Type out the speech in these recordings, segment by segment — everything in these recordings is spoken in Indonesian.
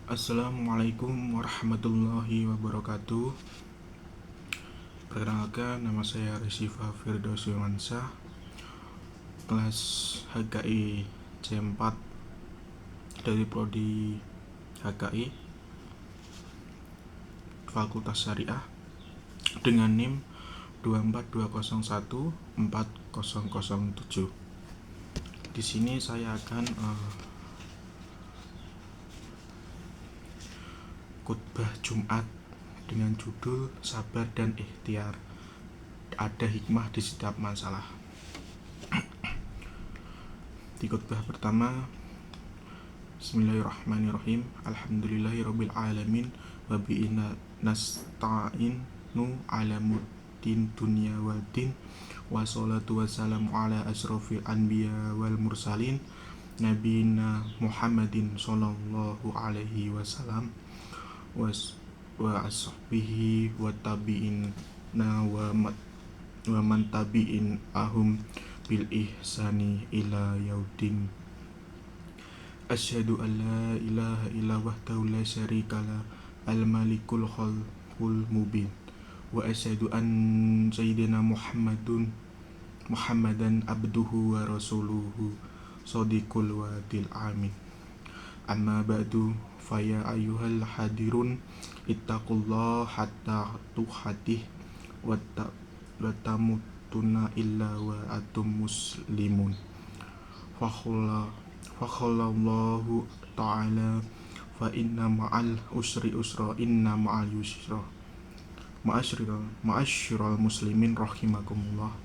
Assalamualaikum warahmatullahi wabarakatuh. Perkenalkan, nama saya Resifa Firdaus Firmansyah, kelas HKI C4 dari Prodi HKI Fakultas Syariah dengan NIM 242014007. Di sini saya akan khutbah Jumat dengan judul Sabar dan Ikhtiar. Ada hikmah di setiap masalah. Di khutbah pertama, Bismillahirrahmanirrahim. Alhamdulillahirabbil alamin wa bi nasta'inu ala muddin dunya waddin wa salatu wassalamu ala asrofil anbiya wal mursalin nabiyina Muhammadin sallallahu alaihi wasallam wa ashabihi wa tabi'ina wa man tabi'in ahum bil ihsani ila yaudin. Asyhadu an la ilaha illa wahdahu la syarikalah al malikul khalqul mubin wa asyhadu an sayyidina Muhammadan abduhu wa rasuluhu shadiqul wadil amin. Amma ba'du, faya ayyuhal hadirun ittaqullah hatta tuhatih wa tamutunna illa wa atum muslimun. Fakhallallahu ta'ala fa inna ma'al usri usra inna ma'al yusra. Ma'asyiral muslimin rahimakumullah.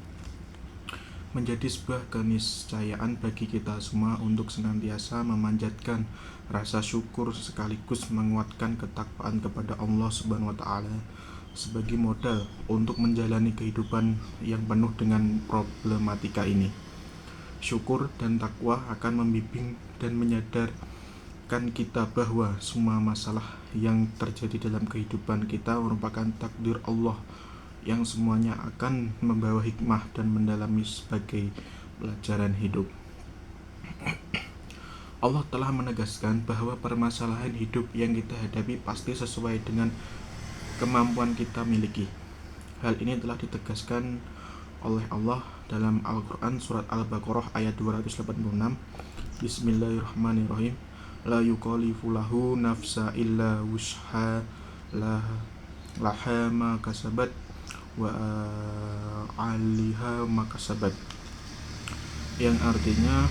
Menjadi sebuah keniscayaan bagi kita semua untuk senantiasa memanjatkan rasa syukur sekaligus menguatkan ketakwaan kepada Allah Subhanahu wa taala sebagai modal untuk menjalani kehidupan yang penuh dengan problematika ini. Syukur dan takwa akan membimbing dan menyadarkan kita bahwa semua masalah yang terjadi dalam kehidupan kita merupakan takdir Allah yang semuanya akan membawa hikmah dan mendalami sebagai pelajaran hidup. Allah telah menegaskan bahwa permasalahan hidup yang kita hadapi pasti sesuai dengan kemampuan kita miliki. Hal ini telah ditegaskan oleh Allah dalam Al-Quran surat Al-Baqarah ayat 286. Bismillahirrahmanirrahim. La yukallifu lahu nafsa illa wus'ha laha ma kasabat wa aliha makasabat, yang artinya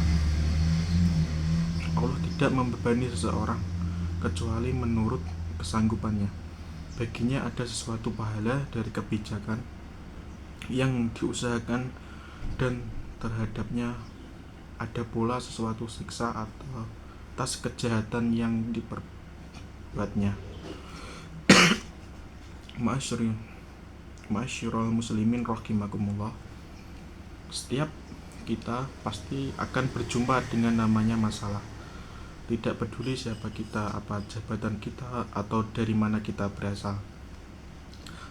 Allah tidak membebani seseorang kecuali menurut kesanggupannya. Baginya ada sesuatu pahala dari kebijakan yang diusahakan dan terhadapnya ada pula sesuatu siksa atau atas kejahatan yang diperbuatnya. Ma'asyiral muslimin rahimakumullah. Setiap kita pasti akan berjumpa dengan namanya masalah. Tidak peduli siapa kita, apa jabatan kita, atau dari mana kita berasal.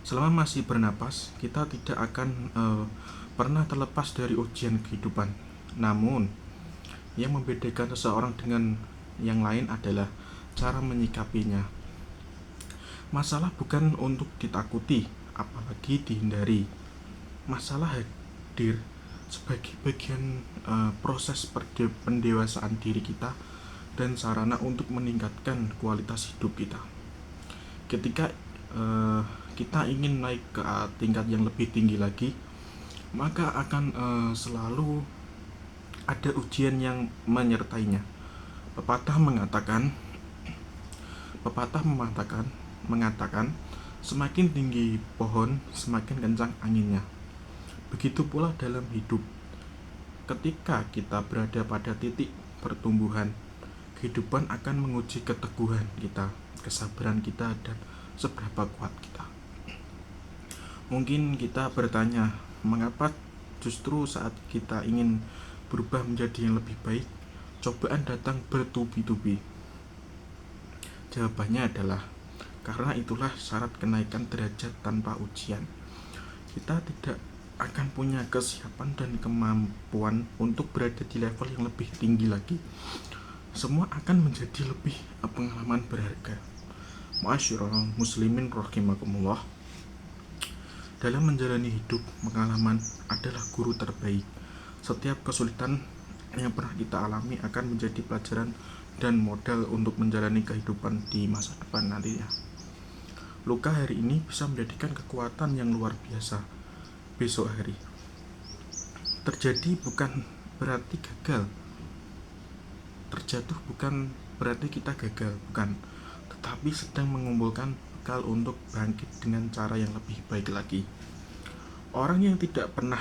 Selama masih bernapas, kita tidak akan pernah terlepas dari ujian kehidupan. Namun, yang membedakan seseorang dengan yang lain adalah cara menyikapinya. Masalah bukan untuk ditakuti, apalagi dihindari. Masalah hadir sebagai bagian proses pendewasaan diri kita dan sarana untuk meningkatkan kualitas hidup kita. Ketika kita ingin naik ke tingkat yang lebih tinggi lagi, maka akan selalu ada ujian yang menyertainya. Pepatah mengatakan semakin tinggi pohon, semakin kencang anginnya. Begitu pula dalam hidup. Ketika kita berada pada titik pertumbuhan, kehidupan akan menguji keteguhan kita, kesabaran kita, dan seberapa kuat kita. Mungkin kita bertanya, mengapa justru saat kita ingin berubah menjadi yang lebih baik, cobaan datang bertubi-tubi? Jawabannya adalah karena itulah syarat kenaikan derajat tanpa ujian. Kita tidak akan punya kesiapan dan kemampuan untuk berada di level yang lebih tinggi lagi semua akan menjadi lebih pengalaman berharga. Ma'asyiral muslimin rahimakumullah. Dalam menjalani hidup, pengalaman adalah guru terbaik. Setiap kesulitan yang pernah kita alami akan menjadi pelajaran dan modal untuk menjalani kehidupan di masa depan nantinya. Luka hari ini bisa menjadikan kekuatan yang luar biasa besok hari. Terjadi bukan berarti gagal. Terjatuh bukan berarti kita gagal, bukan. Tetapi sedang mengumpulkan bekal untuk bangkit dengan cara yang lebih baik lagi. Orang yang tidak pernah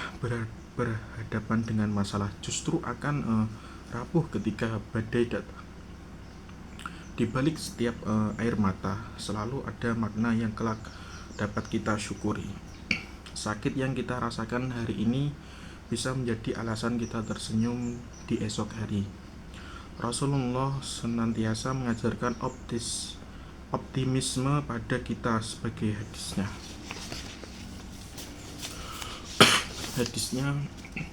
berhadapan dengan masalah justru akan rapuh ketika badai datang. Di balik setiap air mata selalu ada makna yang kelak dapat kita syukuri. Sakit yang kita rasakan hari ini bisa menjadi alasan kita tersenyum di esok hari. Rasulullah senantiasa mengajarkan optimisme pada kita sebagai hadisnya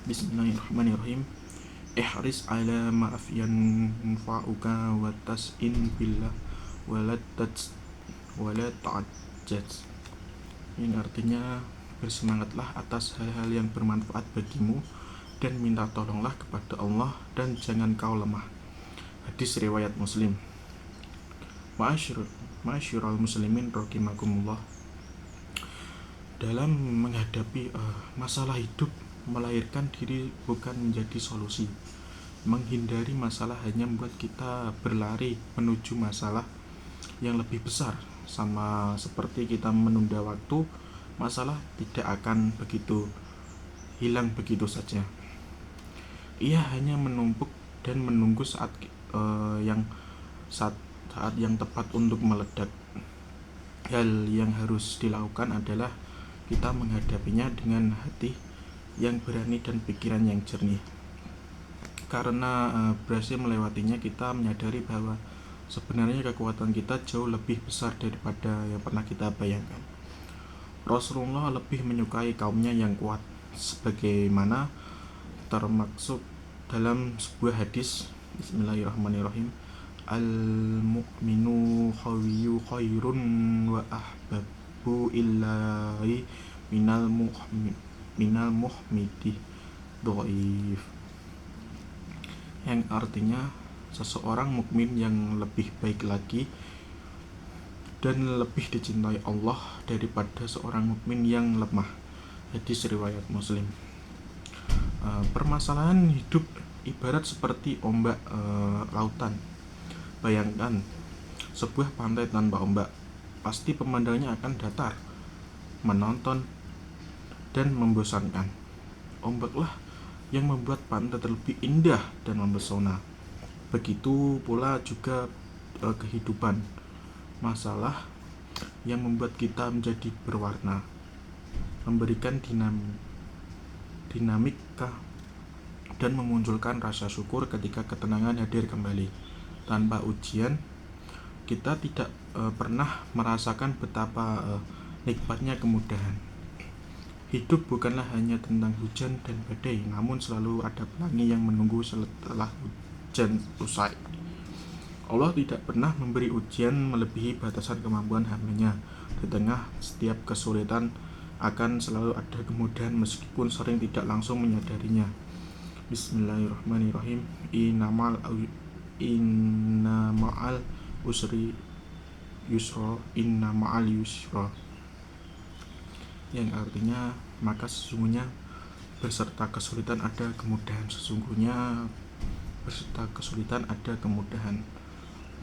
Bismillahirrahmanirrahim. Ihris ala ma'af yanfa'uka wa tas'in billah wa la ta'ajjaz. Ini artinya, bersemangatlah atas hal-hal yang bermanfaat bagimu dan minta tolonglah kepada Allah dan jangan kau lemah. Hadis riwayat Muslim. Ma'asyiral muslimin rahimakumullah. Dalam menghadapi masalah hidup, melahirkan diri bukan menjadi solusi. Menghindari masalah hanya membuat kita berlari menuju masalah yang lebih besar. Sama seperti kita menunda waktu, masalah tidak akan begitu hilang begitu saja. Ia hanya menumpuk dan menunggu saat yang tepat untuk meledak. Hal yang harus dilakukan adalah kita menghadapinya dengan hati yang berani dan pikiran yang jernih. Karena berhasil melewatinya, kita menyadari bahwa sebenarnya kekuatan kita jauh lebih besar daripada yang pernah kita bayangkan. Rasulullah lebih menyukai kaumnya yang kuat, sebagaimana termaksud dalam sebuah hadis. Bismillahirrahmanirrahim. Al-mu'minu khawiyyu khairun wa ahbabu illahi minal muhmidi dhaif. Yang artinya, seseorang mukmin yang lebih baik lagi dan lebih dicintai Allah daripada seorang mukmin yang lemah. Hadis riwayat Muslim. Permasalahan hidup ibarat seperti ombak lautan. Bayangkan sebuah pantai tanpa ombak, pasti pemandangannya akan datar, menonton, dan membosankan. Ombaklah yang membuat pantai terlebih indah dan mempesona. Begitu pula juga kehidupan. Masalah yang membuat kita menjadi berwarna, memberikan dinamika dan memunculkan rasa syukur ketika ketenangan hadir kembali. Tanpa ujian, kita tidak pernah merasakan betapa nikmatnya kemudahan. Hidup bukanlah hanya tentang hujan dan badai, namun selalu ada pelangi yang menunggu setelah hujan usai. Allah tidak pernah memberi ujian melebihi batasan kemampuan hamba-Nya. Di tengah setiap kesulitan akan selalu ada kemudahan meskipun sering tidak langsung menyadarinya. Bismillahirrahmanirrahim. Inna ma'al usri yusra, inna ma'al yusra. Yang artinya, maka sesungguhnya berserta kesulitan ada kemudahan. Sesungguhnya berserta kesulitan ada kemudahan.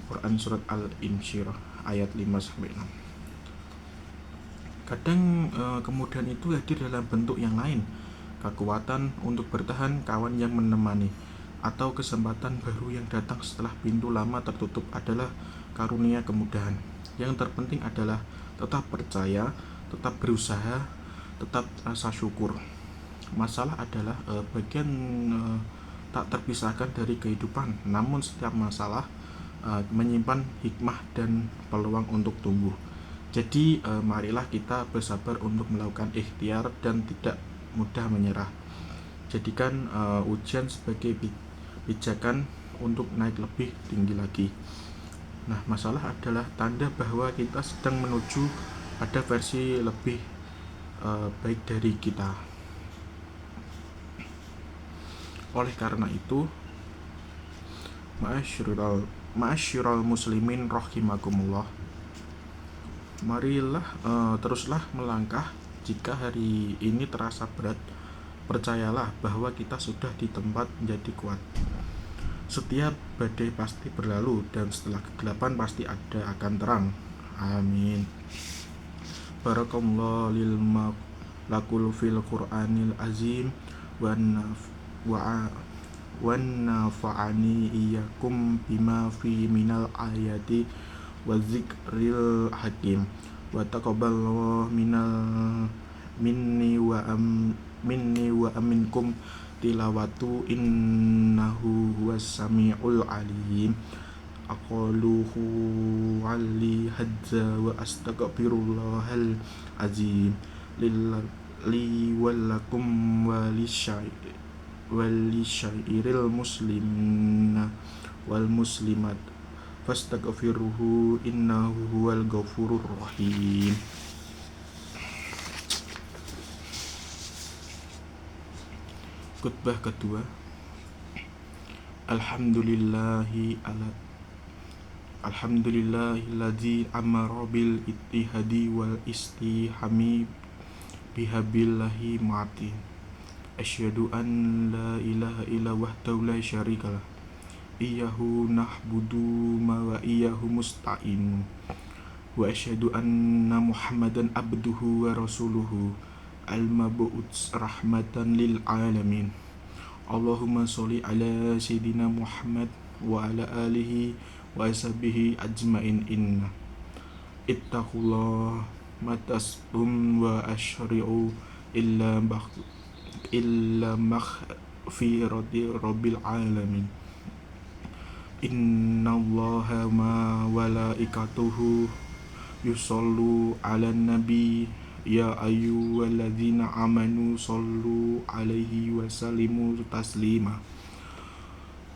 Quran surat Al-Insyirah ayat 5-6. Kadang kemudahan itu hadir dalam bentuk yang lain. Kekuatan untuk bertahan, kawan yang menemani, atau kesempatan baru yang datang setelah pintu lama tertutup adalah karunia kemudahan. Yang terpenting adalah tetap percaya, tetap berusaha, tetap rasa syukur. Masalah adalah bagian tak terpisahkan dari kehidupan. Namun setiap masalah menyimpan hikmah dan peluang untuk tumbuh. Jadi marilah kita bersabar untuk melakukan ikhtiar dan tidak mudah menyerah. Jadikan ujian sebagai pijakan untuk naik lebih tinggi lagi. Nah, masalah adalah tanda bahwa kita sedang menuju pada versi lebih baik dari kita. Oleh karena itu, ma'asyiral muslimin rahimakumullah, marilah teruslah melangkah. Jika hari ini terasa berat, percayalah bahwa kita sudah di tempat menjadi kuat. Setiap badai pasti berlalu, dan setelah kegelapan pasti akan terang. Amin. Barakallahu lil lakul fil Qur'anil azim wa nafa'ani iyyakum bima fi minal ayati wa zikril hakim wa taqabbalallahu minni wa aminkum tilawatu innahu huwas samiul alim. Aquluhu ali hadza wa astaghfirullahal azim li walakum walisyairil muslimina wal muslimat fastaghfiruhu innahu huwal ghafurur rahim. Khutbah kedua. Alhamdulillahilladzi amara bil ittihadi wal istihami bihabillahi ma'ati. Asyhadu an la ilaha illa wahdahu la syarikalah. Iyyahu na'budu wa iyyahu musta'in. Wa asyhadu anna Muhammadan abduhu wa rasuluhu al-mab'uts rahmatan lil alamin. Allahumma sholli ala sayyidina Muhammad wa ala alihi wa ashabihi ajmain. Inna ittaqullah matasbum wa asyri'u illa maghfirati rabbil alamin. Innallaha ma malaikatuhu yusallu ala nabi ya ayyuhalladzina amanu sallu alaihi wa sallimu taslima.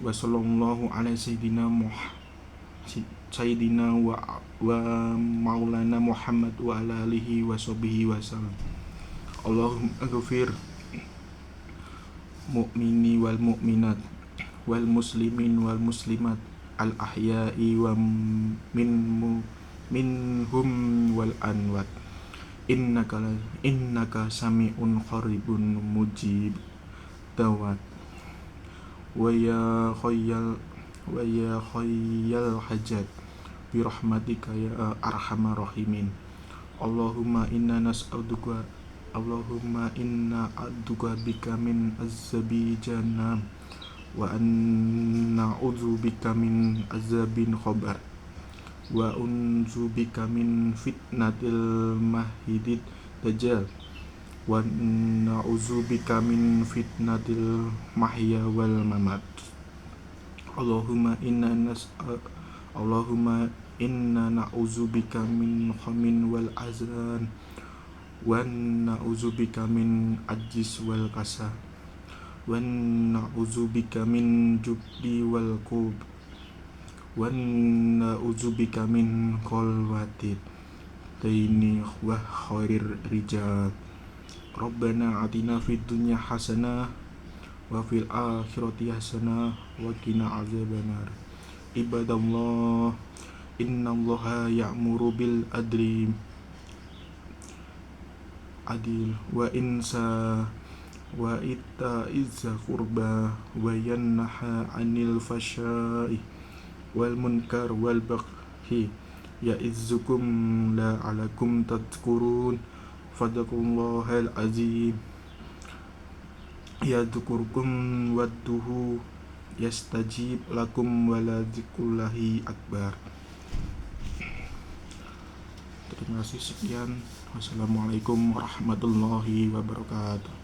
Wa sallallahu ala sayyidina wa maulana Muhammad wa ala alihi wa sahbihi wa sallam. Allahumma aghfir mu'mini wal mu'minat wal muslimin wal muslimat al ahya'i wa minhum wal anwat. Innaka sami'un qaribun mujib dawat. Wa ya khayyal hajat bi rahmatika ya arhamar rahimin. Allahumma inna a'udzuka bika min azabi jahannam wa na'udzu bika min azabin khabar wa unzu bika min fitnatil mahidid dajjal wa na'udzu bika min fitnatil mahya wal mamat. Allahumma inna na'udzu bika min khamin wal azan wa na'udzu bika min ajis wal kasal wa na'udzu bika min jubdi wal qub wa na'udzu bika min qalwatid daini wa khairir rijal. Rabbana atina fid dunya hasanah wa fil akhirati hasanah wa qina azabannar. Ibadallah, innallaha ya'muru bil adli wa ita'iz qurba wa yanha 'anil fahsya'i wal munkar wal baghi ya'izzukum la'alakum tadhkurun. Fadzakullahal azim yadhkurkum wadduhu yastajib lakum waladzikullahi akbar. Terima kasih, sekian. Wassalamualaikum warahmatullahi wabarakatuh.